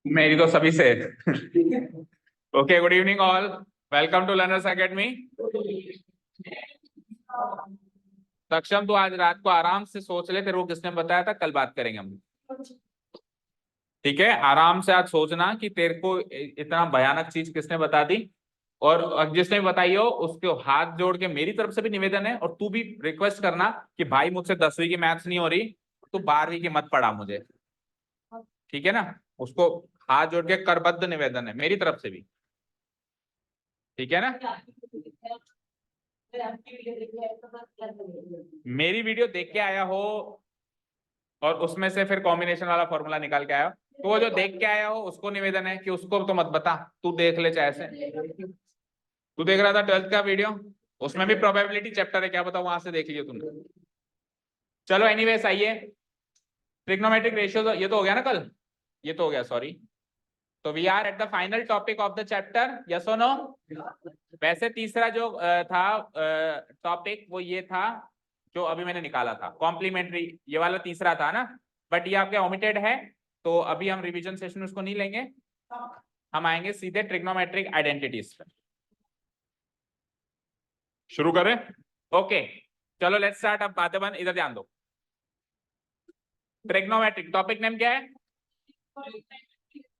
मेरी तो सभी से। Okay, good evening all, welcome to learners academy. Saksham, तो आज रात को आराम से सोच ले, तेरे को किसने बताया था, कल बात करेंगे हम। ठीक है, आराम से आज सोचना कि तेरे को इतना भयानक चीज किसने बता दी, और जिसने भी बताई हो उसको हाथ जोड़ के मेरी तरफ से भी निवेदन है, और तू भी रिक्वेस्ट करना कि भाई मुझसे 10वीं की मैथ्स नहीं हो रही, तो 12वीं की मत पढ़ा मुझे। ठीक है ना, उसको हाथ जोड़ के करबद्ध निवेदन है मेरी तरफ से भी। ठीक है ना, मेरी वीडियो देख के आया हो और उसमें से फिर कॉम्बिनेशन वाला फॉर्मूला निकाल के आया हो, तो वो जो देख के आया हो उसको निवेदन है कि उसको तो मत बता, तू देख ले चाहे से। तू देख रहा था 12th का वीडियो, उसमें भी प्रोबेबिलिटी चैप्टर है, क्या बताऊं, वहां से देख लियो तुमने। चलो एनीवेज, आइए ट्रिग्नोमेट्रिक रेशियो, ये तो हो गया ना कल, ये तो हो गया, सॉरी। तो we are at the final topic of the chapter, yes और नो। वैसे तीसरा जो था टॉपिक वो ये था जो अभी मैंने निकाला था, कॉम्प्लीमेंट्री, ये वाला तीसरा था ना, बट ये आपके ओमिटेड है, तो अभी हम रिवीजन सेशन में उसको नहीं लेंगे, हम आएंगे सीधे ट्रिग्नोमेट्रिक आइडेंटिटीज पे। शुरू करें? ओके, चलो लेट्स स्टार्ट। अब बातें बन, इधर ध्यान दो। ट्रिग्नोमेट्रिक टॉपिक नेम क्या है?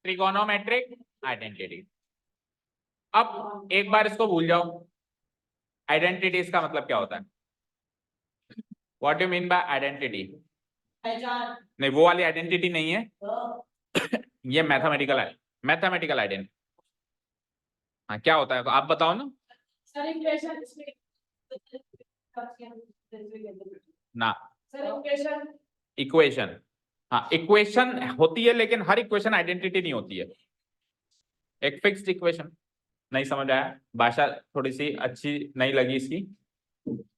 Trigonometric identity. अब एक बार इसको भूल जाओ, आइडेंटिटीज का मतलब क्या होता है? What you mean by identity? नहीं, वो वाली आइडेंटिटी नहीं है, ये मैथमेटिकल है, मैथमेटिकल आइडेंटिटी। हाँ, क्या होता है, तो आप बताओ ना। ना, इक्वेशन, हाँ इक्वेशन होती है, लेकिन हर इक्वेशन आइडेंटिटी नहीं होती है। एक फिक्स्ड इक्वेशन, नहीं समझ आया, भाषा थोड़ी सी अच्छी नहीं लगी इसकी।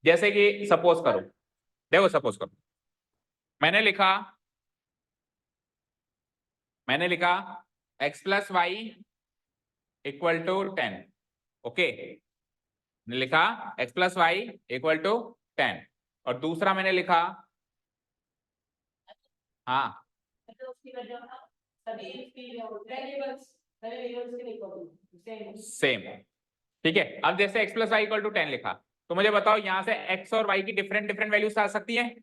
जैसे कि सपोज करो, देखो सपोज करो, मैंने लिखा x plus y equal to 10। Okay, लिखा x plus y equal to 10, और दूसरा मैंने लिखा, हाँ सेम। ठीक है, अब जैसे x plus y equal to 10 लिखा, तो मुझे बताओ यहां से x और y की डिफरेंट डिफरेंट वैल्यूज आ सकती है।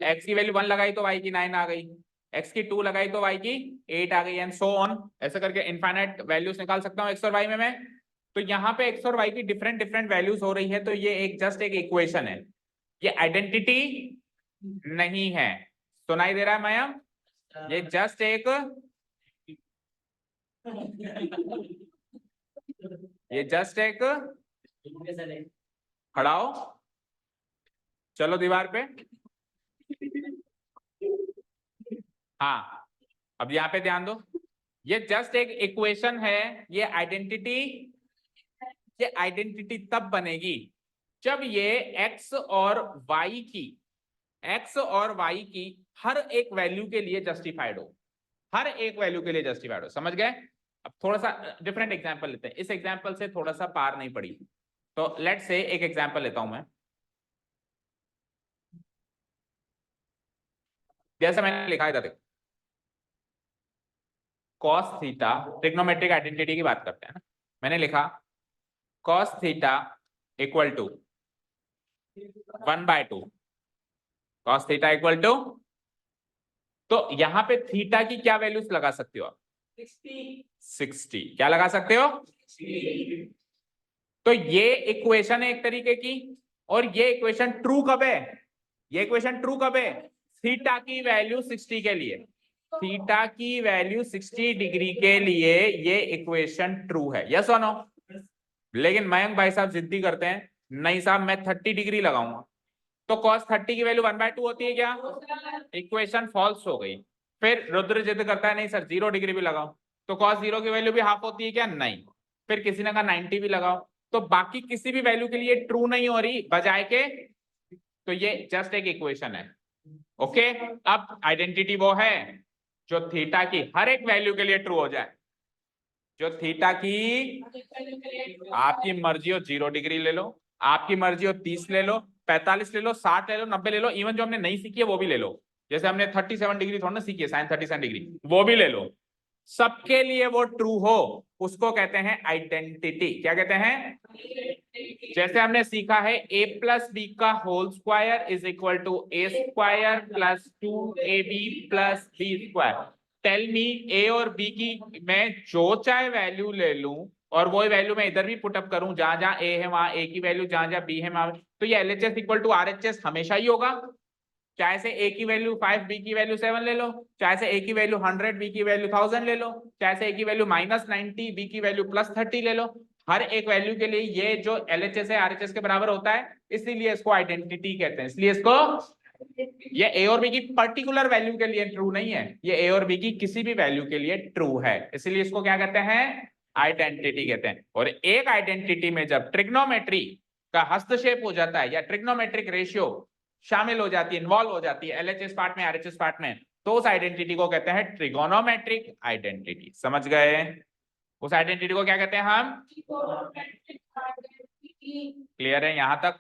x की वैल्यू 1 लगाई तो y की 9 आ गई, x की 2 लगाई तो y की 8 आ गई, एंड सो ऑन, ऐसे करके इनफाइनाइट वैल्यूज निकाल सकता हूँ x और y में मैं। तो यहाँ पे x और y की डिफरेंट डिफरेंट वैल्यूज हो रही है, तो ये एक जस्ट एक इक्वेशन है, ये आइडेंटिटी नहीं है। सुनाई दे रहा है मैम? ये जस्ट एक ये जस्ट एक खड़ा हो, चलो दीवार पे। हाँ, अब यहाँ पे ध्यान दो, ये जस्ट एक इक्वेशन है, ये आइडेंटिटी तब बनेगी जब ये x और y की हर एक वैल्यू के लिए जस्टिफाइड हो, हर एक वैल्यू के लिए जस्टिफाइड हो, समझ गए? अब थोड़ा सा डिफरेंट एग्जांपल लेते हैं, इस एग्जांपल से थोड़ा सा पार नहीं पड़ी, तो लेट्स से एक एग्जांपल लेता हूं मैं। जैसे मैंने लिखा है, देखो cos थीटा, ट्रिग्नोमेट्रिक आइडेंटिटी की बात करते हैं ना, मैंने लिखा cos theta equal to 1/2, cos theta equal to, तो यहां पे थीटा की क्या वैल्यूज लगा सकते हो आप? 60। क्या लगा सकते हो? 60। तो ये इक्वेशन है एक तरीके की, और ये इक्वेशन ट्रू कब है? ये इक्वेशन ट्रू कब है? थीटा की वैल्यू 60 के लिए, थीटा की वैल्यू 60 डिग्री के लिए ये इक्वेशन ट्रू है, यस और नो? लेकिन मयंक भाई साहब जिद्दी करते हैं, नहीं साहब मैं 30 डिग्री लगाऊंगा, तो cos 30 की वैल्यू 1/2 होती है क्या? इक्वेशन फॉल्स हो गई। फिर रुद्र जिद करता है, नहीं सर 0 डिग्री भी लगाओ, तो cos 0 की वैल्यू भी हाफ होती है क्या? नहीं। फिर किसी ने कहा 90 भी लगाओ, तो बाकी किसी भी वैल्यू के लिए ट्रू नहीं हो रही बजाय के, तो ये जस्ट एक इक्वेशन है। ओके, अब आइडेंटिटी वो है जो थीटा की हर एक वैल्यू के लिए ट्रू हो जाए, जो थीटा की, आपकी मर्जी हो 0 डिग्री ले लो, आपकी मर्जी हो 30 ले लो, 45 ले लो, 60 ले लो, 90 ले लो, इवन जो हमने नहीं सीखी है वो भी ले लो, जैसे हमने 37 डिग्री थोड़ा ना सीखी है, साइन 37 डिग्री, वो भी ले लो, सबके लिए वो ट्रू हो, उसको कहते हैं आइडेंटिटी। क्या कहते हैं? जैसे हमने सीखा है a प्लस बी का whole square is equal to a square plus 2ab plus b square. Tell me, a और b की मैं जो चाहे वैल्यू ले लूं और वो वैल्यू मैं इधर भी पुटअप करूं, जहां जहां a है वहां a की वैल्यू, जहां जहां b है वहां, तो ये LHS इक्वल टू RHS हमेशा ही होगा। चाहे से a की वैल्यू 5 b की वैल्यू 7 ले लो, चाहे से a की वैल्यू 100 b की वैल्यू 1000 ले लो, चाहे से a की वैल्यू -90 b की वैल्यू +30 ले लो, हर एक वैल्यू के लिए ये जो LHS है RHS के बराबर होता है, इसीलिए इसको आइडेंटिटी कहते हैं। इसलिए इसको, ये a और b की पर्टिकुलर वैल्यू के लिए ट्रू नहीं है, ये a और b की किसी भी वैल्यू के लिए ट्रू है, इसलिए इसको क्या कहते हैं? आइडेंटिटी कहते हैं। और एक आइडेंटिटी में जब ट्रिग्नोमेट्री का हस्तक्षेप हो जाता है या ट्रिग्नोमेट्रिक रेशियो शामिल हो जाती है, इन्वॉल्व हो जाती है LHS पार्ट में RHS पार्ट में, तो उस आइडेंटिटी को कहते हैं ट्रिगोनोमेट्रिक आइडेंटिटी। समझ गए? उस आइडेंटिटी को क्या कहते हैं हम? क्लियर है यहां तक?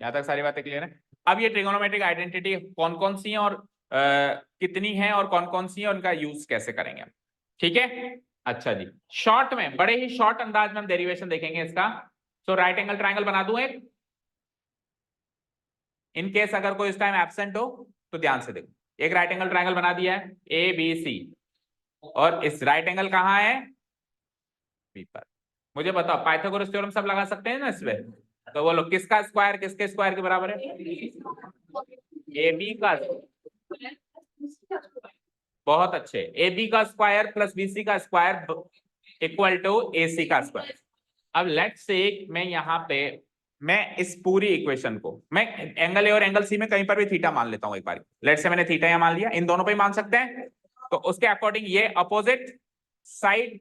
यहां तक सारी बातें क्लियर है? अब ये ट्रिगोनोमेट्रिक आइडेंटिटी कौन कौन सी है और कितनी है और कौन कौन सी है, उनका यूज कैसे करेंगे, ठीक है? अच्छा जी, शॉर्ट में, बड़े ही शॉर्ट अंदाज में हम डेरिवेशन देखेंगे इसका। सो राइट एंगल ट्रायंगल बना दूं एक, इन केस अगर कोई इस टाइम एब्सेंट हो तो ध्यान से देखो। एक राइट एंगल ट्रायंगल बना दिया है ABC, और इस राइट एंगल कहां है? बी पर। मुझे बताओ, पाइथागोरस थ्योरम सब लगा सकते हैं ना इस पे? तो बोलो किसका स्क्वायर किसके स्क्वायर के बराबर है? AB का। बहुत अच्छे, AB का स्क्वायर प्लस BC का स्क्वायर इक्वल टू AC का स्क्वायर। अब लेट्स से मैं यहाँ पे, मैं इस पूरी इक्वेशन को मैं एंगल ए और एंगल सी में कहीं पर भी थीटा मान लेता हूं एक बार। लेट्स से मैंने थीटा यहाँ मान लिया, इन दोनों पे ही मान सकते हैं, तो उसके अकॉर्डिंग ये अपोजिट साइड,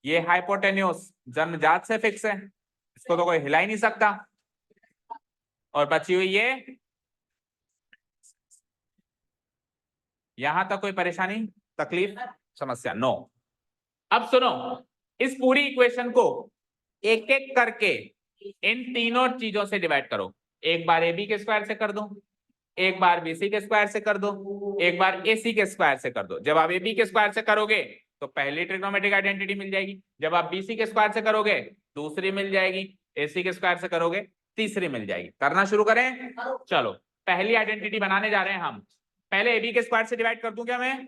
ये हाइपोटेन्यूस जन्मजात से फिक्स है, इसको तो कोई हिला ही नहीं सकता, और बची हुई ये, यहां तक कोई परेशानी, तकलीफ, समस्या? नो। अब सुनो, इस पूरी इक्वेशन को एक एक करके इन तीनों चीजों से डिवाइड करो। एक बार AB के स्क्वायर से कर दो, एक बार BC के स्क्वायर से कर दो, एक बार AC के स्क्वायर से कर दो। जब आप AB के स्क्वायर से करोगे तो पहली ट्रिग्नोमेट्रिक आइडेंटिटी मिल जाएगी, जब आप BC के स्क्वायर से करोगे दूसरी मिल जाएगी, AC के स्क्वायर से करोगे तीसरी मिल जाएगी। करना शुरू करें? चलो, पहली आइडेंटिटी बनाने जा रहे हैं हम। पहले AB के स्क्वायर से डिवाइड कर दूं क्या मैं?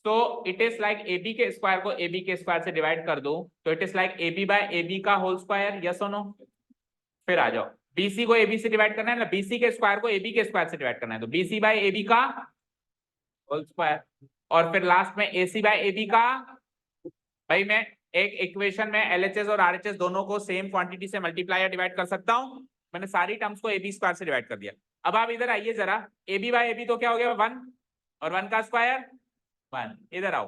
तो इट इज लाइक AB के स्क्वायर को AB के स्क्वायर से डिवाइड कर दो, तो it is like AB by AB का होल स्क्वायर। यस और नो? फिर आ जाओ, BC को AB से डिवाइड करना है ना, BC के स्क्वायर को AB के स्क्वायर से डिवाइड करना है, तो BC बाय AB का होल स्क्वायर। और फिर लास्ट में AC बाय AB का, भाई मैं एक इक्वेशन में LHS और RHS दोनों को सेम क्वांटिटी से मल्टीप्लाई या डिवाइड कर सकता हूं। मैंने सारी टर्म्स को AB स्क्वायर से डिवाइड कर दिया। अब आप इधर आइए जरा, AB बाय AB तो क्या हो गया? 1, और 1 का स्क्वायर 1। इधर आओ,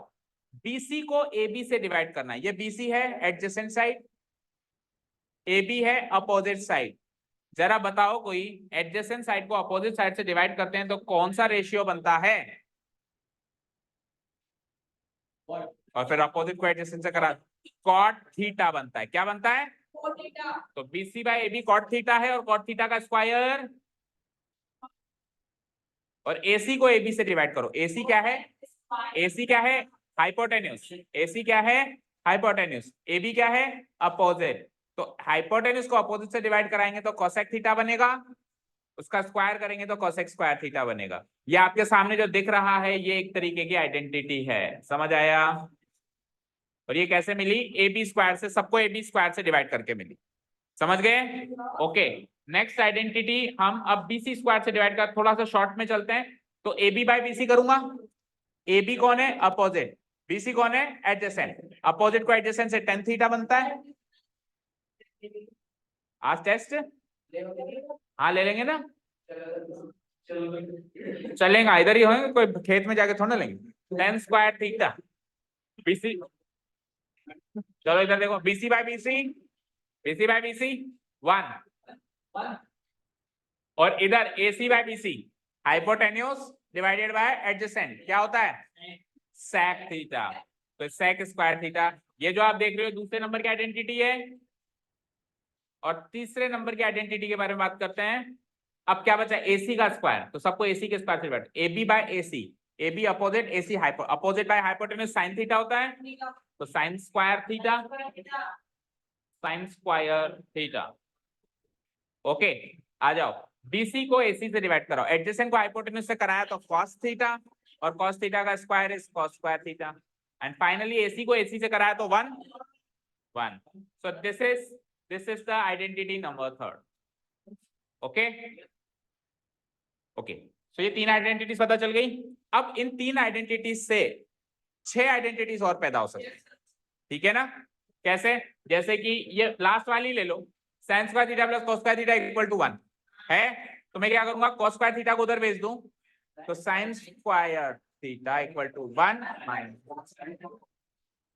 BC को AB से डिवाइड करना है, ये BC है एडजेसेंट साइड, AB है अपोजिट साइड। जरा बताओ, कोई एडजेसेंट साइड को अपोजिट साइड से डिवाइड करते हैं तो कौन सा रेशियो बनता है? और फिर अपोजिट को एडजेसेंट से करा, कॉट थीटा बनता है। क्या बनता है? तो BC by AB cot theta है, और कॉट थीटा का स्क्वायर, और AC को AB से डिवाइड करो। AC क्या है? AC क्या है? हाइपोटेन्यूस। AC क्या है? हाइपोटेन्यूस। AB क्या है? अपोजिट। तो हाइपोटेन्यूस को अपोजिट से डिवाइड कराएंगे तो कोसेक थीटा बनेगा, उसका स्क्वायर करेंगे तो कोसेक स्क्वायर थीटा बनेगा। ये आपके सामने जो दिख रहा है ये एक तरीके की आइडेंटिटी है। समझ आया? और ये कैसे मिली? AB स्क्वायर से, सबको AB स्क्वायर से डिवाइड करके मिली। समझ गए? ओके, नेक्स्ट आइडेंटिटी हम अब BC स्क्वायर से डिवाइड कर, थोड़ा सा शॉर्ट में चलते हैं। तो AB बाय BC करूंगा। AB कौन है? अपोजिट। BC कौन है? एडजेसेंट। अपोजिट को एडजेसेंट से tan थीटा बनता है। आज टेस्ट हाँ ले लेंगे ना, चलेगा, इधर ही होंगे, कोई खेत में जाके थोड़ा लेंगे। tan स्क्वायर थीटा BC, चलो इधर देखो, BC बाय BC 1, और इधर AC by BC hypotenuse divided by adjacent, क्या होता है? sec theta. तो sec स्क्वायर थीटा। ये जो आप देख रहे हो दूसरे नंबर की आइडेंटिटी है। और तीसरे नंबर की आइडेंटिटी के बारे में बात करते हैं। अब क्या बचा, AC का स्क्वायर, तो सबको AC के स्क्वायर से divide, AB by AC, AB opposite, AC opposite by hypotenuse sine theta होता है, तो sine square theta, sine square theta. Okay, आ जाओ, BC को AC से डिवाइड कराओ, एडजेसेंट को हाइपोटेन्यूज से कराया तो cos थीटा, और cos थीटा का square is cos square theta, and finally AC को AC से कराया तो 1 1। So this is the identity number 3। Okay okay, so ये 3 आइडेंटिटीज पता चल गई। अब इन 3 आइडेंटिटीज से 6 आइडेंटिटीज और पैदा हो सकती है, ठीक है ना? कैसे? जैसे कि ये लास्ट वाली ले लो, sin square theta plus cos square theta equal to 1 है, तो मैं क्या करूंगा, cos स्क्वायर थीटा को उधर भेज दूं, तो sin square theta equal to 1 minus,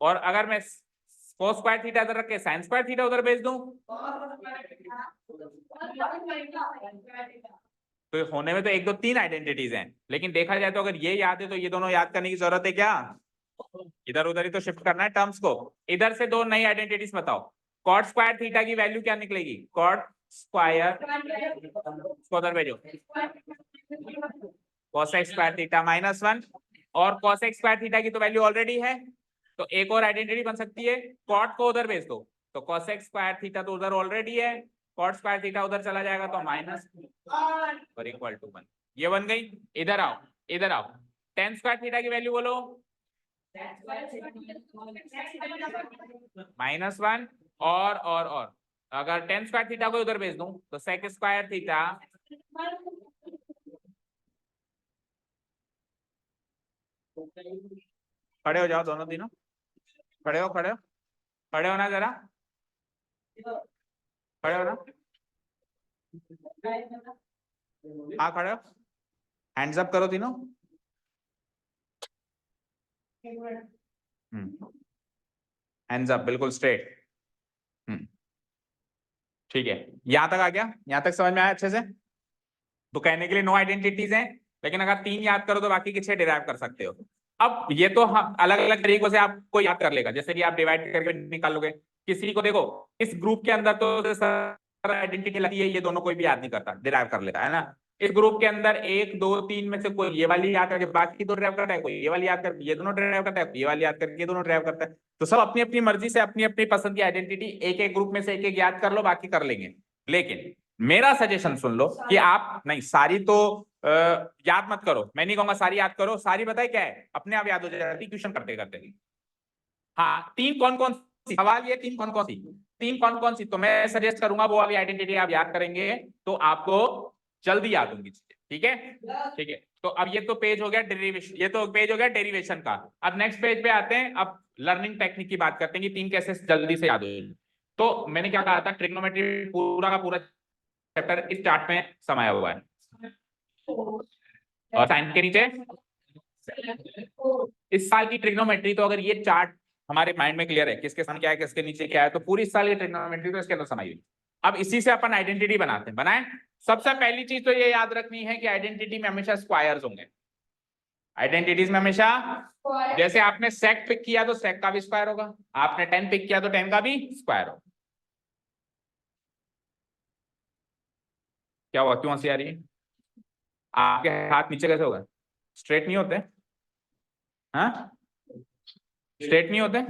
और अगर मैं cos स्क्वायर थीटा इधर रख के sin स्क्वायर थीटा उधर भेज दूं, तो होने में तो 1 2 3 आइडेंटिटीज हैं, लेकिन देखा जाए तो अगर ये याद है तो ये दोनों याद करने की जरूरत है क्या? इधर उधर ही तो शिफ्ट करना है टर्म्स को। इधर से 2 नई आइडेंटिटीज बताओ, कॉट स्क्वायर थीटा की वैल्यू क्या निकलेगी, कॉट स्क्वायर, उधर भेजो, कोसेक स्क्वायर थीटा माइनस 1, और कोसेक स्क्वायर थीटा की तो वैल्यू ऑलरेडी है, तो एक और आइडेंटिटी बन सकती है, कॉट को उधर भेज दो, तो कोसेक स्क्वायर थीटा तो उधर ऑलरेडी है, कॉट स्क्वायर थीटा उधर चला जाएगा तो माइनस और इक्वल टू 1, ये बन गई। इधर आओ, इधर आओ, tan स्क्वायर थीटा की वैल्यू बोलो, -1, और अगर tan स्क्वायर थीटा को उधर भेज दूं तो sec स्क्वायर थीटा खड़े हो जाओ दोनों तीनों, खड़े हो, खड़े हो ना जरा, खड़े हो ना, हाँ खड़े हो, हैंड्स अप करो तीनों, हैंड्स अप बिल्कुल स्ट्रेट, ठीक है। यहां तक आ गया, यहां तक समझ में आया अच्छे से? तो कहने के लिए 9 आइडेंटिटीज हैं, लेकिन अगर 3 याद करो तो बाकी के 6 डिराइव कर सकते हो। अब ये तो हम अलग अलग तरीकों से आपको याद कर लेगा, जैसे कि आप डिवाइड करके निकालोगे, किसी को देखो इस ग्रुप के अंदर तो आइडेंटिटी लगती है, ये दोनों कोई भी याद नहीं करता, डिराइव कर लेता है ना। इस ग्रुप के अंदर 1 2 3 में से कोई ये वाली याद करके बाकी दो ड्राइव करता है, कोई ये वाली याद करके ये दोनों ड्राइव करता है, ये वाली याद करके ये दोनों ड्राइव करता है, तो सब अपनी अपनी मर्जी से अपनी अपनी पसंद की आइडेंटिटी एक एक ग्रुप में से एक एक याद कर लो, बाकी कर लेंगे। लेकिन मेरा सजेशन सुन लो कि आप नहीं सारी तो याद मत करो, मैं नहीं कहूंगा सारी याद करो, सारी बताए क्या है, अपने आप याद हो जाती क्वेश्चन करते करते। हाँ, 3 कौन कौन सी, सवाल ये 3 कौन कौन सी, 3 कौन कौन सी, तो मैं सजेस्ट करूंगा वो वाली आइडेंटिटी आप याद करेंगे तो आपको जल्दी याद होंगी चीजें, ठीक है? ठीक है, तो अब ये तो पेज हो गया डेरिवेशन, ये तो पेज हो गया डेरिवेशन का। अब नेक्स्ट पेज पे आते हैं, अब लर्निंग टेक्निक की बात करते हैं कि 3 कैसे जल्दी से याद हो। तो मैंने क्या कहा था, ट्रिग्नोमेट्री पूरा का पूरा चैप्टर इस चार्ट में समाया हुआ है, और साइन के नीचे इस साल की ट्रिग्नोमेट्री, तो अगर ये चार्ट हमारे माइंड में क्लियर है किसके सामने क्या है किसके नीचे क्या है, तो पूरी इस साल की ट्रिग्नोमेट्री तो इसके अंदर समाई हुई। अब इसी से अपन आइडेंटिटी बनाते हैं, बनाए। सबसे पहली चीज तो ये याद रखनी है कि आइडेंटिटी में हमेशा स्क्वायर्स होंगे, आइडेंटिटीज में हमेशा, जैसे आपने सेक पिक किया तो सेक का भी स्क्वायर होगा, आपने 10 पिक किया तो 10 का भी स्क्वायर होगा। क्या हुआ, क्यों हंसी आ रही है? आपके हाथ नीचे कैसे होगा, स्ट्रेट नहीं होते? हाँ, स्ट्रेट नहीं होते,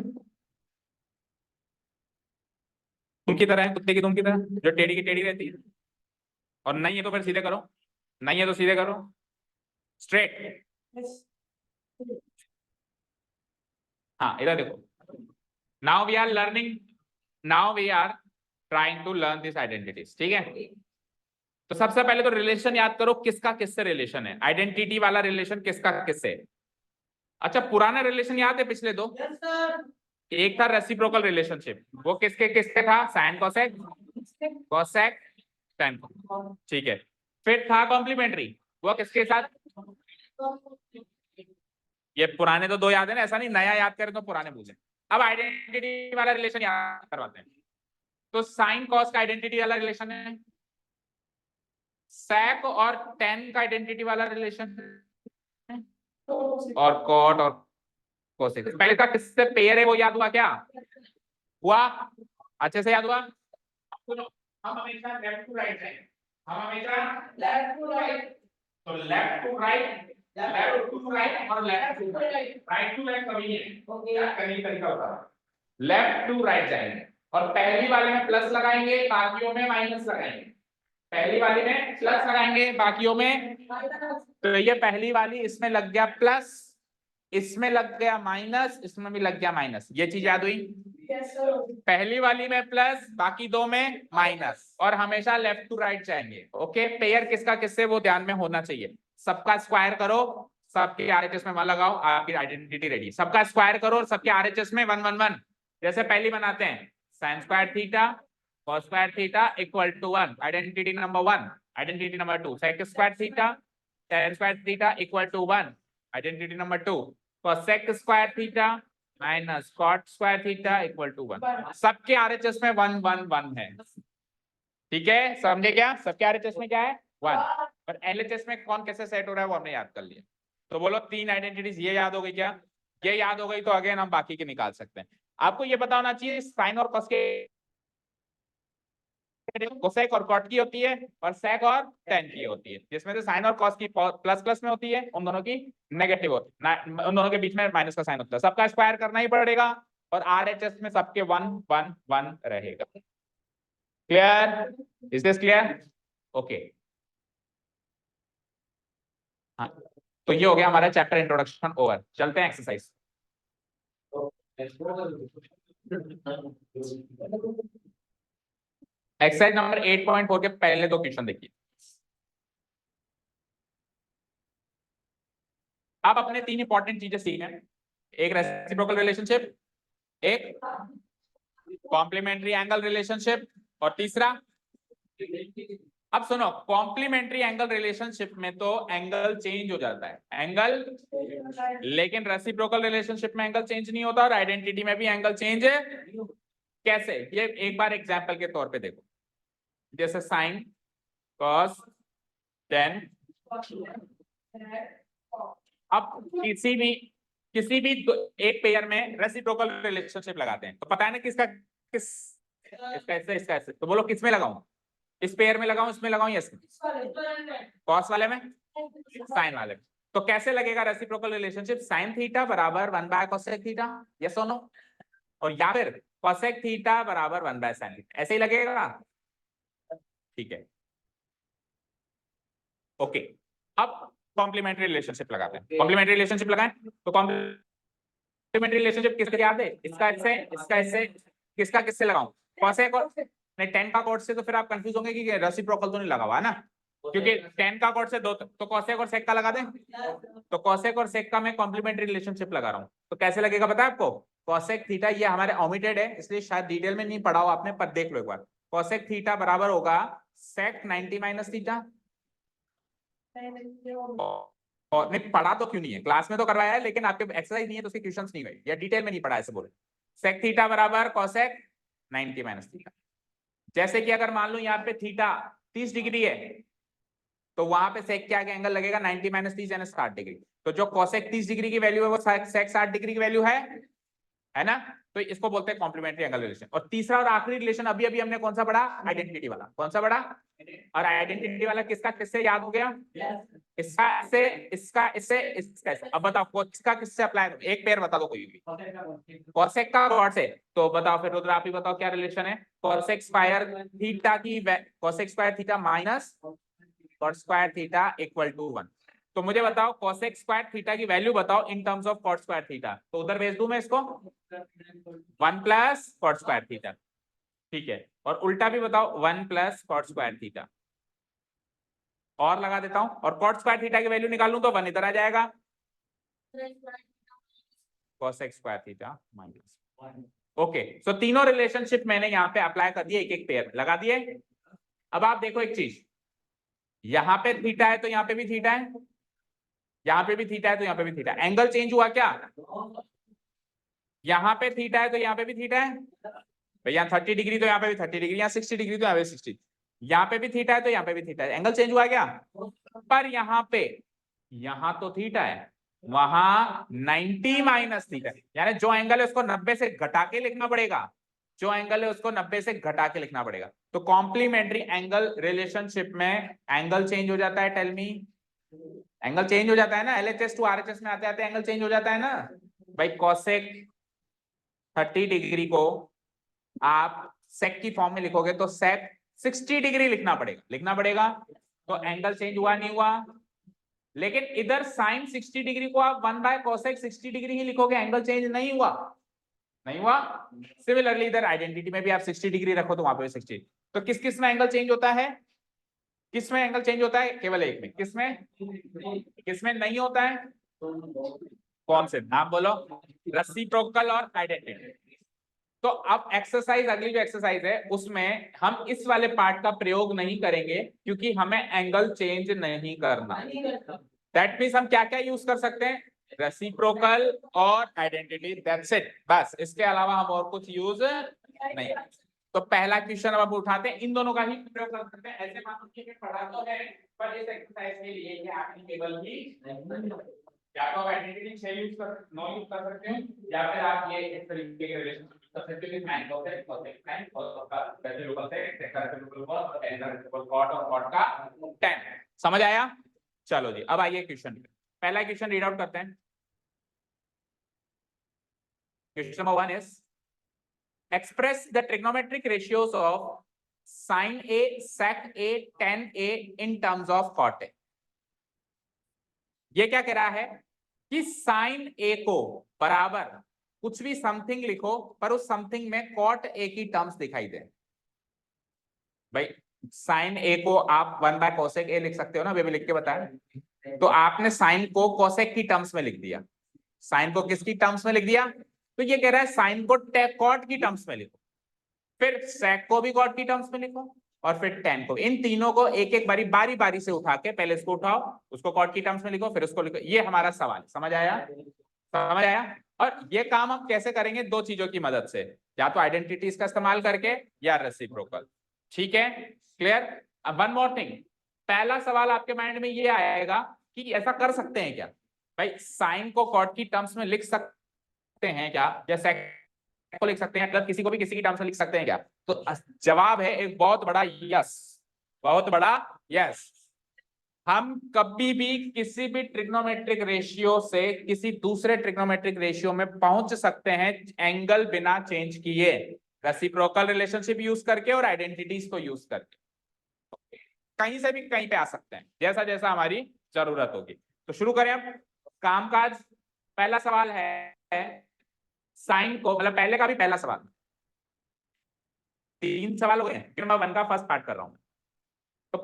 तुम की तरह है, कुत्ते की तुम की तरह जो टेढ़ी की टेढ़ी रहती है, और नहीं है तो फिर सीधे करो, नहीं है तो सीधे करो, स्ट्रेट। हाँ इधर देखो, now we are learning, now we are trying to learn this identities, ठीक है? तो सबसे पहले तो रिलेशन याद करो, किसका किससे रिलेशन है, आइडेंटिटी वाला रिलेशन किसका किससे। अच्छा, पुराना रिलेशन याद है पिछले 2? एक था रेसिप्रोकल रिलेशनशिप, वो किसके किसके था, साइन कोसेक, कोसेक साइन, ठीक है। फिर था कॉम्प्लीमेंट्री, वो किसके साथ, ये पुराने तो 2 याद है ना, ऐसा नहीं नया याद करें तो पुराने भूलें। अब आइडेंटिटी वाला रिलेशन याद करवाते हैं, तो साइन कॉस का आइडेंटिटी वाला रिलेशन है, sec और tan का आइडेंटिटी वाला रिलेशन है, और cot और कोसेक। पहले का किससे पेयर है वो याद हुआ क्या? हुआ, अच्छे से याद हुआ? हम हमेशा लेफ्ट टू राइट जाएंगे, हम हमेशा लेफ्ट टू राइट, तो left to right, left to right और left to right, right to left कभी नहीं है, क्या करने का तरीका होता है, लेफ्ट टू राइट जाएंगे और पहली वाले में प्लस लगाएंगे, बाकियों में माइनस लगाएंगे, पहली वाली में प्लस लगाएंगे, बाकियों में माइनस। तो ये पहली वाली इसमें लग गया प्लस, इसमें लग गया माइनस, इसमें भी लग गया माइनस, ये चीज याद हुई? पहली वाली में प्लस, बाकी दो में माइनस, और हमेशा लेफ्ट टू राइट जाएंगे। ओके, पेयर किसका किससे वो ध्यान में होना चाहिए। सबका स्क्वायर करो, सबके आरएचएस में 1 लगाओ, आपकी आइडेंटिटी रेडी। सबका स्क्वायर करो और सबके आरएचएस में 1 1 1। जैसे पहली बनाते हैं, sine square theta cos square theta equal to 1, identity number 1। Identity number 2, sec square theta tan square theta equal to 1, identity number 2। cosec square theta minus cot square theta equal to 1। सबके RHS में 1 1 1 है। ठीक है, समझे क्या? सबके RHS में क्या है? 1। पर एलएचएस में कौन कैसे सेट हो रहा है वो हमने याद कर लिया। तो बोलो 3 आइडेंटिटीज ये याद हो गई क्या? ये याद हो गई तो अगेन हम बाकी के निकाल सकते हैं। आपको ये पता होना चाहिए साइन और कॉस के कोसेक और कॉट की होती है और सेक और टेन की होती है, जिसमें से साइन और कॉस की प्लस प्लस में होती है, उन दोनों की नेगेटिव होती है, उन दोनों के बीच में माइनस का साइन होता है। सबका स्क्वायर करना ही पड़ेगा और आरएचएस में सबके 1 1 1 रहेगा। Clear? Is this clear? Okay, हाँ, तो ये हो गया हमारा चैप्टर इंट्रोडक्शन ओवर। चलते हैं एक्सरसाइज। एक्सरसाइज नंबर 8.4 के पहले 2 क्वेश्चन देखिए। आप अपने 3 इंपॉर्टेंट चीजें सीखे, एक रेसिप्रोकल रिलेशनशिप, एक कॉम्प्लीमेंट्री एंगल रिलेशनशिप और तीसरा। अब सुनो, कॉम्प्लीमेंट्री एंगल रिलेशनशिप में तो एंगल चेंज हो जाता है एंगल, लेकिन रेसिप्रोकल रिलेशनशिप में एंगल चेंज नहीं होता और आइडेंटिटी में भी एंगल चेंज है। कैसे? ये एक बार एग्जांपल के तौर पे देखो, जैसे साइन कॉस टेन। अब किसी भी एक पेयर में रेसिप्रोकल रिलेशनशिप लगाते हैं तो पता है ना किसका किस, इसका ऐसे इसका ऐसे, तो बोलो किस में लगाऊं? इस पेयर में लगाऊं, इसमें लगाऊं या इसमें? कॉस वाले में, साइन वाले में। तो कैसे लगेगा रेसिप्रोकल रिलेशनशिप? साइन थीटा बराबर 1 बाय कोसेक थीटा, यस और नो? और या फिर कोसेक थीटा बराबर 1 बाय साइन थीटा, ऐसे ही लगेगा। ठीक है, ओके। अब कॉम्प्लीमेंट्री रिलेशनशिप लगाते हैं। कॉम्प्लीमेंट्री रिलेशनशिप लगाएं तो कॉम्प्लीमेंट्री रिलेशनशिप किसके याद है? इसका इससे, इसका इससे, किसका किससे लगाऊं? कोसेक और नहीं, टेन का कॉट से तो फिर आप कंफ्यूज होंगे कि रेसिप्रोकल तो नहीं लगा हुआ है ना, क्योंकि टेन का कॉट से दो, तो कोसेक और सेक का लगा दें। तो कोसेक और सेक का मैं कॉम्प्लीमेंट्री रिलेशनशिप लगा रहा हूं, तो कैसे लगेगा पता है आपको? कोसेक थीटा, ये हमारे ओमिटेड है इसलिए शायद डिटेल में नहीं पढ़ा हो आपने, पर देख लो एक बार। कोसेक थीटा बराबर होगा सेक 90 माइनस थीटा। और नहीं पढ़ा तो क्यों नहीं है, क्लास में तो करवाया है लेकिन आपके एक्सरसाइज नहीं है तो उसके क्वेश्चंस नहीं गए या डिटेल में नहीं पढ़ा, ऐसे बोले। सेक थीटा बराबर कोसेक 90 माइनस थीटा। जैसे कि अगर मान लो यहाँ पे थीटा 30 डिग्री है तो वहां पे सेक क्या एंगल लगेगा? 90 माइनस 30 यानी 60 डिग्री। तो जो कोसेक 30 डिग्री की वैल्यू है वो सेक 60 डिग्री की वैल्यू है ना? तो इसको बोलते हैं कॉम्प्लीमेंट्री एंगल रिलेशन। और तीसरा और आखिरी रिलेशन अभी अभी हमने कौन सा पढ़ा? आइडेंटिटी वाला। कौन सा पढ़ा? और आइडेंटिटी वाला किसका किससे याद हो गया? इसका से, इसका इससे, इसका इससे। अब बताओ किसका किससे अप्लाई? एक पेयर बता दो कोई भी। कोसेक का कॉट से, तो बताओ फिर रुद्र आप ही बताओ क्या रिलेशन है? कोसेक स्क्वायर थीटा की cosec square theta minus cot square theta equal to 1। तो मुझे बताओ कोसेक स्क्वायर थीटा की वैल्यू बताओ in terms of cot square theta, तो उधर भेज दूं मैं इसको 1 प्लस कॉट स्क्वायर थीटा। ठीक है, और उल्टा भी बताओ 1 प्लस कॉट स्क्वायर थीटा, और लगा देता हूं और कॉट स्क्वायर थीटा की वैल्यू निकालूं तो 1 इधर आ जाएगा, cosec square theta minus. Okay, so तीनों रिलेशनशिप मैंने यहाँ पे अप्लाई कर दिए, एक एक पेयर लगा दिए। अब आप देखो एक चीज, यहाँ पे थीटा है तो यहाँ पे भी थीटा है, यहाँ पे भी थीटा है तो यहाँ पे भी थीटा है। एंगल चेंज हुआ क्या? यहाँ पे थीटा है तो यहाँ पे भी थीटा है भैया, 30 डिग्री तो यहाँ पे भी 30 डिग्री, यहाँ 60 डिग्री तो यहाँ पे 60, यहाँ पे भी थीटा है तो यहाँ पे भी थीटा है। एंगल चेंज हुआ क्या? पर यहाँ पे, यहाँ तो थीटा है, वहां 90 माइनस थीटा है, यानी जो एंगल है उसको 90 से घटा के लिखना पड़ेगा। जो एंगल है उसको 90 से घटा के लिखना पड़ेगा। तो कॉम्प्लीमेंट्री एंगल रिलेशनशिप में एंगल चेंज हो जाता है, टेल मी, एंगल चेंज हो जाता है ना, एलएचएस टू आरएचएस में आते आते एंगल चेंज हो जाता है ना भाई। कॉसेक 30 डिग्री को आप सेक की फॉर्म में लिखोगे तो सेक 60 डिग्री लिखना पड़ेगा। तो एंगल चेंज हुआ नहीं हुआ? लेकिन इधर साइन 60 डिग्री को आप 1/cosec 60 डिग्री ही लिखोगे, एंगल चेंज नहीं हुआ। सिमिलरली इधर आइडेंटिटी में भी आप 60 डिग्री रखो तो वहां पे 60। तो किस किस में एंगल चेंज होता है? किस में एंगल चेंज होता है? केवल एक में। किसमें नहीं होता है? कौन से? नाम बोलो। रेसिप्रोकल और आइडेंटिटी। तो अब एक्सरसाइज, अगली जो एक्सरसाइज है उसमें हम इस वाले पार्ट का प्रयोग नहीं करेंगे क्योंकि हमें एंगल चेंज नहीं करना। दैट मींस हम क्या क्या यूज कर सकते हैं? रेसिप्रोकल और आइडेंटिटी, दैट्स इट, बस। इसके अलावा हम और कुछ यूज नहीं। तो पहला क्वेश्चन अब उठाते हैं, इन दोनों का ही प्रयोग कर सकते हैं। ऐसे मान लीजिए कि पढ़ा तो है पर इस एक्सरसाइज के लिए ये एप्लीकेबल ही नहीं। या तो आइडेंटिटी 6 यूज कर 9 यूज कर सकते हैं, या फिर आप ये इस तरीके के रिलेशनशिप कर सकते हैं कि sin cosec cosec sin cos का रेसिप्रोकल sec sec का रेसिप्रोकल cos और tan का रेसिप्रोकल cot और cot का tan। समझ आया? चलो जी, अब आइए क्वेश्चन पे। पहला क्वेश्चन रीड आउट करते हैं। Question number 1 is express the trigonometric ratios of sin A, sec A, tan A in terms of cot A। ये क्या कह रहा है कि sin A को बराबर कुछ भी समथिंग लिखो पर उस समथिंग में cot A की टर्म्स दिखाई दे। भाई sin A को आप 1/cosec A लिख सकते हो ना, अभी लिख के बताया। तो आपने sin को cosec की टर्म्स में लिख दिया, sin को किसकी टर्म्स में लिख दिया? तो ये कह रहा है sin को cot की टर्म्स में लिखो, फिर sec को भी cot की टर्म्स में लिखो, और फिर tan को। इन तीनों को एक एक बारी बारी से उठा के पहले इसको उठाओ, उसको cot की टर्म्स में लिखो, फिर उसको लिखो। ये हमारा सवाल, समझ आया? समझ आया? और ये काम हम कैसे करेंगे? दो चीजों की मदद से, या तो आइडेंटिटीज का इस्तेमाल करके या रेसिप्रोकल। ठीक है, क्लियर? अब वन मोर थिंग, पहला सवाल आपके माइंड में ये आएगा कि ऐसा कर सकते हैं क्या भाई, साइन को कॉट की टर्म्स में लिख सकते हैं क्या, या सेक को लिख सकते हैं, किसी को भी किसी की टर्म्स में लिख सकते हैं क्या? तो जवाब है एक बहुत बड़ा यस, बहुत बड़ा यस। हम कभी भी किसी भी ट्रिग्नोमेट्रिक रेशियो से किसी दूसरे ट्रिग्नोमेट्रिक रेशियो में पहुंच सकते हैं एंगल बिना चेंज किए, रेसिप्रोकल रिलेशनशिप यूज करके और आइडेंटिटीज को यूज करके। कहीं से भी कहीं पे आ सकते हैं, जैसा जैसा हमारी जरूरत होगी। तो शुरू करें अब कामकाज। पहला सवाल है साइन को, मतलब पहले का भी पहला सवाल, 3 सवाल हो गए, फिर मैं 1 का फर्स्ट पार्ट कर रहा हूं। तो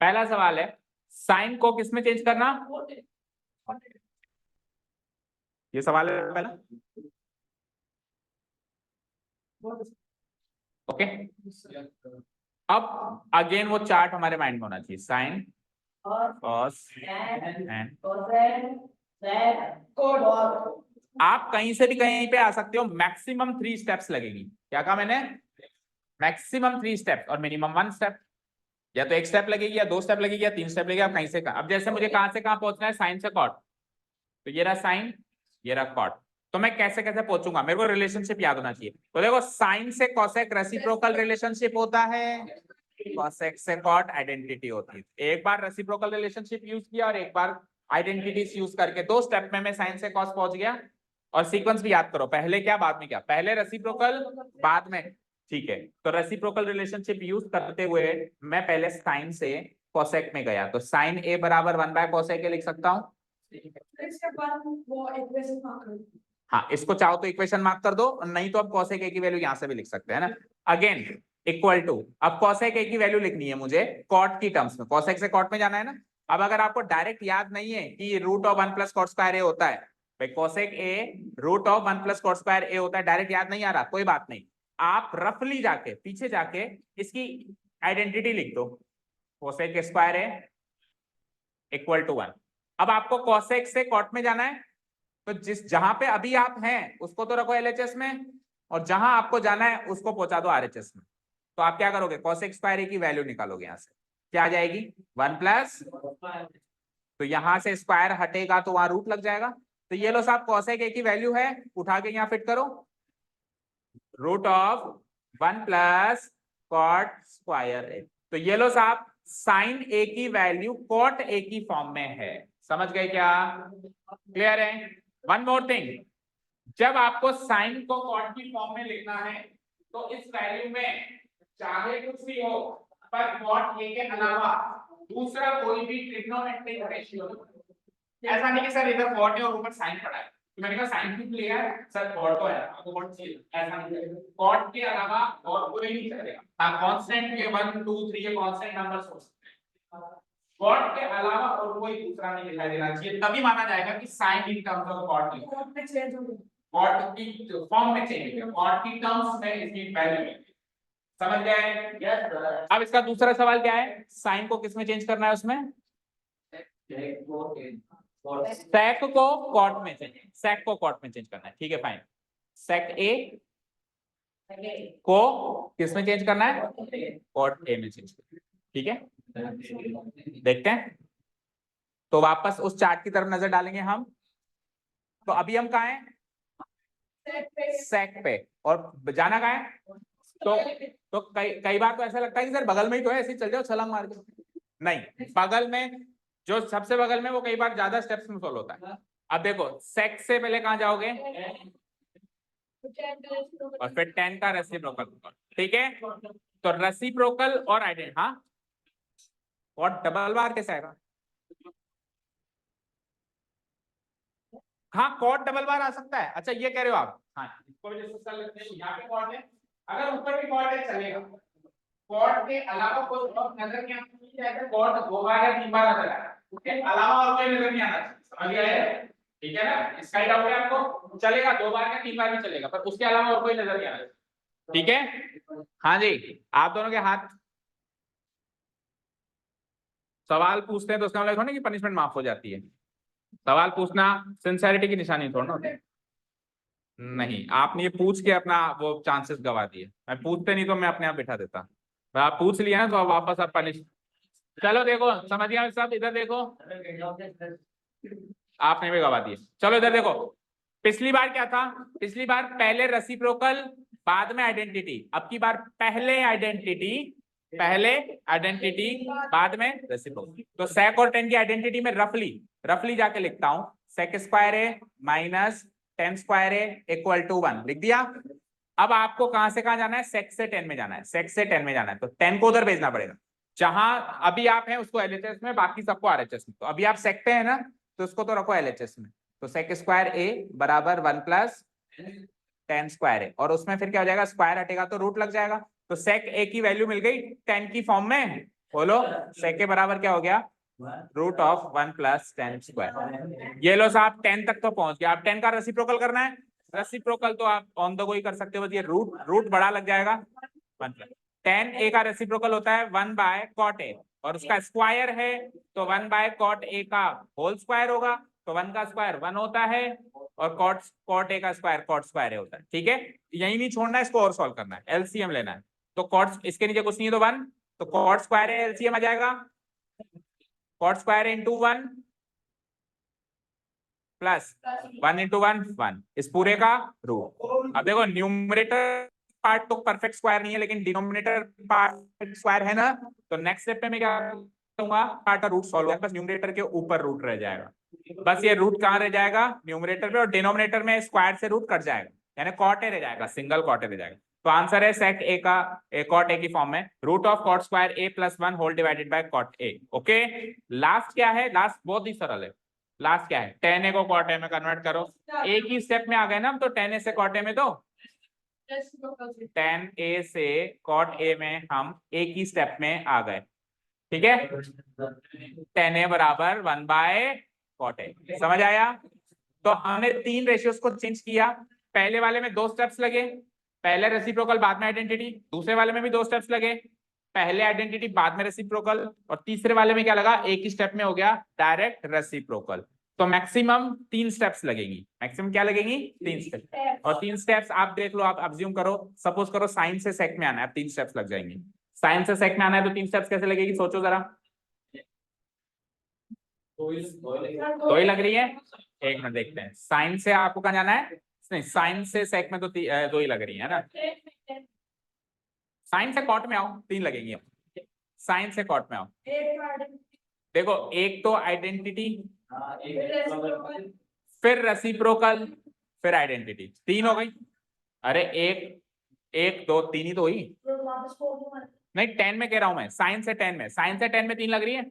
पहला सवाल है साइन को किस में चेंज करना? ये सवाल है पहला। ओके, अब अगेन वो चार्ट हमारे माइंड में होना चाहिए, साइन कॉस एंड। आप कहीं से भी कहीं पे आ सकते हो, मैक्सिमम 3 स्टेप्स लगेगी। क्या कहा मैंने? मैक्सिमम 3 स्टेप्स और मिनिमम 1 स्टेप। या तो 1 स्टेप लगेगी, या 2 स्टेप लगेगी, या 3 स्टेप लगेगी। आप कहीं से अब जैसे मुझे कहां से कहां पहुंचना है, साइन से कॉट, तो ये रहा साइन, ये रहा कॉट। तो मैं कैसे कैसे पहुंचूंगा? मेरे को रिलेशनशिप याद होना चाहिए। तो देखो साइन से कॉसेक रेसिप्रोकल रिलेशनशिप होता है, कॉसेक से कॉट आइडेंटिटी होती है। एक बार रेसिप्रोकल रिलेशनशिप यूज किया और एक बार आइडेंटिटीज यूज करके 2 स्टेप में मैं साइन से कॉस पहुंच गया। और सीक्वेंस भी याद करो, पहले क्या बाद में क्या, पहले रेसिप्रोकल बाद में। ठीक है, तो रेसिप्रोकल रिलेशनशिप यूज करते हुए मैं पहले साइन से कॉसेक में गया, तो साइन ए बराबर 1/cosec लिख सकता हूं। हाँ, इसको चाहो तो इक्वेशन मार्क कर दो, नहीं तो अब cosec a की वैल्यू यहां से भी लिख सकते हैं ना। अगेन इक्वल टू, अब cosec a की वैल्यू लिखनी है मुझे cot की टर्म्स में, cosec से cot में जाना है ना। अब अगर आपको डायरेक्ट याद नहीं है कि root of 1 + cot square a होता है, भाई cosec a root of 1 + cot square a होता है, डायरेक्ट याद नहीं आ रहा, कोई बात नहीं, आप रफली जाके पीछे जाके इसकी आइडेंटिटी लिख दो, cosec square a equal to 1। अब आपको cosec से cot में जाना है, तो जिस जहां पे अभी आप हैं उसको तो रखो LHS में, और जहां आपको जाना है उसको पहुंचा दो RHS में। तो आप क्या करोगे, cosec स्क्वायर ए की वैल्यू निकालोगे, यहाँ से क्या आ जाएगी 1 प्लस, तो यहां से स्क्वायर हटेगा तो वहां रूट लग जाएगा। तो ये लो साहब cosec ए की वैल्यू है, उठा के यहाँ फिट करो, root of 1 plus cot square A. तो ये लो साहब साइन ए की वैल्यू कॉट ए की फॉर्म में है। समझ गए क्या, क्लियर है। वन मोर थिंग, जब आपको साइन को कॉट की फॉर्म में लिखना है तो इस वैल्यू में चाहे कुछ भी हो पर कॉट ए के अलावा दूसरा कोई भी ट्रिग्नोमेट्रिक रेशियो, ऐसा नहीं कि सर इधर कॉट है और ऊपर साइन पड़ा है तो मैंने कहा साइन भी लिया है सर कॉट तो है आपको कॉट चाहिए, ऐसा नहीं, कॉट के अलावा और कोई नहीं चलेगा। कांस्टेंट के 1 2 3 ये कांस्टेंट नंबर्स हो सकते हैं, कॉट के अलावा और कोई दूसरा नहीं दिखाई देना चाहिए, तभी माना जाएगा कि sine in terms of cot में चेंज हो गया, कॉट की फॉर्म में चेंज हो गया, कॉट की टर्म्स में इसकी वैल्यू में। समझ गए? यस। अब इसका दूसरा सवाल क्या है, साइन को किस में चेंज करना है, उसमें सेक को कॉट में चेंज, सेक को कॉट में चेंज करना है, ठीक है फाइन। सेक ए को किस में चेंज करना है, कॉट ए में चेंज करना है, ठीक है। देखते हैं, तो वापस उस चार्ट की तरफ नजर डालेंगे हम। तो अभी हम कहाँ हैं, सेक पे, और जाना कहाँ है, तो कई बार तो ऐसा लगता है कि सर बगल में ही तो है, ऐसे चल जाओ छलांग मार के, नहीं, बगल में जो सबसे बगल में वो कई बार ज्यादा स्टेप्स में सॉल्व होता है। अब देखो सेक से पहले कहाँ जाओगे, और फिर 10 का रेसिप्रोकल, ठीक है। तो रेसिप्रोकल और आइडेंट, हाँ और डबल बार कैसे आएगा, हाँ कॉट डबल बार आ सकता है, अच्छा ये कह रहे हो आप, हाँ इसको भी डिस्कस कर लेते हैं। यहाँ पे कॉट है, अगर ऊपर भी कॉट है चलेगा, कॉट के अलावा कोई और नजर नहीं आता, कॉट 2 बार या 3 बार नजर आया, उसके अलावा और कोई नजर नहीं आना चाहिए, समझ गए, ठीक है ना। इसका ही डाउट है आपको, चलेगा 2 बार या 3 बार भी चलेगा, पर उसके अलावा और कोई नजर नहीं आना चाहिए, ठीक है। हाँ जी, आप दोनों के हाथ, सवाल पूछते हैं तो उसका मतलब थोड़ा कि पनिशमेंट माफ हो जाती है, सवाल पूछना सिंसेरिटी की निशानी थोड़ा ना, नहीं आपने ये पूछ के अपना वो चांसेस गवा दिए, मैं पूछते नहीं तो मैं अपने आप बिठा देता, आप पूछ लिया ना तो अब वापस आप पनिश, चलो देखो समझ गया सब, इधर देखो आपने भी गवा दिए, चलो इधर देखो। पिछली बार क्या था, पिछली बार पहले रेसिप्रोकल बाद में आइडेंटिटी, अब की बार पहले आइडेंटिटी बाद में रेसिप्रोकल। तो सेक और 10 की आइडेंटिटी में रफली जाके लिखता हूं, sec square a minus 10 square a equal to 1 लिख दिया। अब आपको कहां से कहां जाना है, सेक से 10 में जाना है, सेक से 10 में जाना है, तो 10 को उधर भेजना पड़ेगा, जहां अभी आप हैं उसको LHS में, बाकी सबको RHS में। तो अभी आप सेक पे है ना, तो उसको तो रखो LHS में, तो सेक स्क्वायर ए बराबर 1 प्लस 10 स्क्वायर ए, और उसमें फिर क्या हो जाएगा, स्क्वायर हटेगा तो रूट लग जाएगा, तो सेक ए की वैल्यू मिल गई 10 की फॉर्म में, बोलो सेक के बराबर क्या हो गया, रूट ऑफ 1 प्लस 10 स्क्वायर। ये लो साहब 10 तक तो पहुंच गया, आप 10 का रेसिप्रोकल करना है, रेसिप्रोकल तो आप ऑन द गो ही कर सकते हो, बस ये रूट बड़ा लग जाएगा, 1 प्लस 10 ए का रेसिप्रोकल होता है 1 बाय कॉट ए, और उसका स्क्वायर है तो 1 बाय कॉट ए का होल स्क्वायर होगा, तो 1 का स्क्वायर 1 होता है, और कॉट ए का स्क्वायर कॉट स्क्वायर होता है, ठीक है। यही नहीं छोड़ना है, इसको और सॉल्व करना है, एलसीएम लेना है, तो कॉट इसके नीचे कुछ नहीं है तो 1, तो कॉट स्क्वायर है एलसीएम आ जाएगा, cot square into 1 plus 1 into 1 इस पूरे का रूट। अब देखो न्यूमरेटर पार्ट तो परफेक्ट स्क्वायर नहीं है, लेकिन डिनोमिनेटर पार्ट स्क्वायर है ना, तो नेक्स्ट स्टेप पे मैं क्या करूंगा, पार्ट का रूट सॉल्व होगा, बस न्यूमरेटर के ऊपर रूट रह जाएगा, बस ये रूट कहाँ रह जाएगा, न्यूमरेटर पे, और डिनोमिनेटर में स्क्वायर से रूट कट जाएगा, यानी कॉट ए रह जाएगा, सिंगल कॉट ए रह जाएगा। तो आंसर है सेक ए का कॉट ए की फॉर्म में, root of cot square a plus 1 whole divided by cot a. Okay, last क्या है, लास्ट बहुत ही सरल है, लास्ट क्या है, tan ए को कॉट ए में कन्वर्ट करो, एक ही स्टेप में आ गए ना हम, तो tan ए से कॉट ए में, तो tan ए से कॉट ए में हम एक ही स्टेप में आ गए, ठीक है। tan ए बराबर 1 बाय कॉट ए, समझ आया। तो हमने 3 रेशियोज को चेंज किया, पहले वाले में 2 स्टेप्स लगे, पहले रेसिप्रोकल बाद में आइडेंटिटी, दूसरे वाले में भी 2 स्टेप्स लगे, पहले आइडेंटिटी बाद में रेसिप्रोकल, और तीसरे वाले में क्या लगा, एक ही स्टेप में हो गया डायरेक्ट रेसिप्रोकल। तो मैक्सिमम 3 स्टेप्स लगेंगी। मैक्सिमम क्या लगेंगी? 3 स्टेप्स। और 3 स्टेप्स आप देख लो, आप अज्यूम करो, सपोज करो साइन से सेक में आना है, 3 स्टेप्स लग जाएंगे। साइन से सेक में आना है तो 3 स्टेप्स कैसे लगेगी, सोचो जरा। 2 ही लग रही है। एक मिनट देखते हैं, साइन से आपको कहाँ जाना है? नहीं, साइन से सेक में तो 2 ही लग रही है ना। साइन से कॉट में आओ, 3 लगेंगी। साइन से कॉट में आओ, देखो, एक तो आइडेंटिटी, फिर रेसिप्रोकल, फिर आइडेंटिटी, 3 हो गई। अरे एक 2 3 ही तो हुई। नहीं, 10 में कह रहा हूं मैं, साइन से 10 में, साइन से 10 में 3 लग रही है।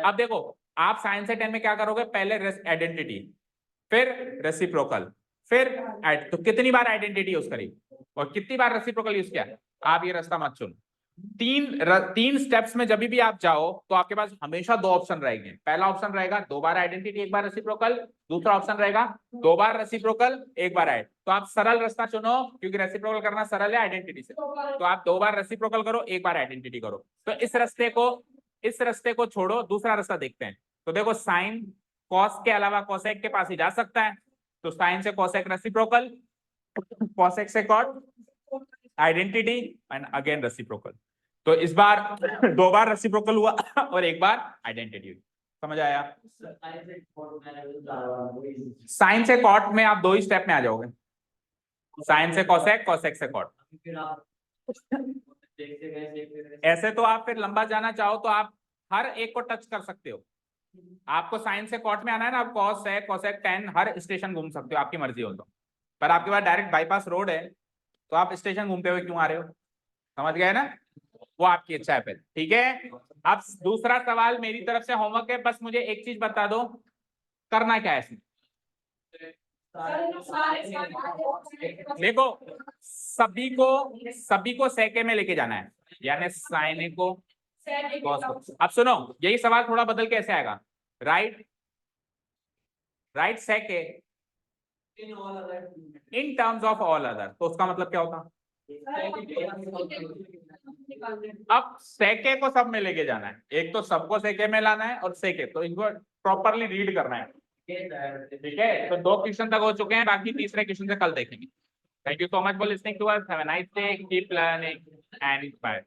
अब देखो, आप साइन से 10 में क्या करोगे? पहले आइडेंटिटी, फिर रेसिप्रोकल, फिर तो कितनी बार आइडेंटिटी यूज करी और कितनी बार रेसिप्रोकल यूज किया? आप ये रास्ता मत चुनो। 3 स्टेप्स में जब भी आप जाओ तो आपके पास हमेशा 2 ऑप्शन रहेंगे। पहला ऑप्शन रहेगा 2 बार आइडेंटिटी 1 बार रेसिप्रोकल, दूसरा ऑप्शन रहेगा 2 बार रेसिप्रोकल 1 बार आइड। तो आप सरल रास्ता चुनो, क्योंकि रेसिप्रोकल करना सरल है आइडेंटिटी से। तो आप 2 बार रेसिप्रोकल करो, 1 बार आइडेंटिटी करो। तो इस रास्ते को छोड़ो, दूसरा रास्ता देखते हैं। तो देखो, साइन कॉस के अलावा कोसेक के पास ही जा सकता है, तो साइन से कोसेक रेसिप्रोकल, कोसेक से cot identity, and again reciprocal. तो इस बार 2 बार रेसिप्रोकल हुआ और 1 बार आइडेंटिटी। समझ आया? साइन से कॉट में आप 2 ही स्टेप में आ जाओगे, साइन से कोसेक, कोसेक से कॉट। ऐसे तो आप फिर लंबा जाना चाहो तो आप हर एक को टच कर सकते हो। आपको साइन से कॉट में आना है ना, आप कॉस है, कोसेक, टेन हर स्टेशन घूम सकते हो, आपकी मर्जी हो तो। पर आपके पास डायरेक्ट बाईपास रोड है, तो आप स्टेशन घूमते हुए क्यों आ रहे हो? समझ गए ना? वो आपकी इच्छा है फिर, ठीक है। अब दूसरा सवाल मेरी तरफ से होमवर्क है, बस मुझे एक चीज बता दो, करना क्या है इसमें। देखो, सभी को सेके में लेके जाना है, यानी साइन को। अब सुनो, यही सवाल थोड़ा बदल के ऐसे आएगा, राइट सेके इन टर्म्स ऑफ ऑल अदर। तो उसका मतलब क्या होता? अब सेके को सब में लेके जाना है, एक तो सबको सेके में लाना है, और सेके तो इनको प्रॉपरली रीड करना है, ठीक है। तो 2 क्वेश्चन तक हो चुके हैं, बाकी तीसरे क्वेश्चन से कल देखेंगे। Thank you so much for listening to us, have a nice day, keep learning and bye.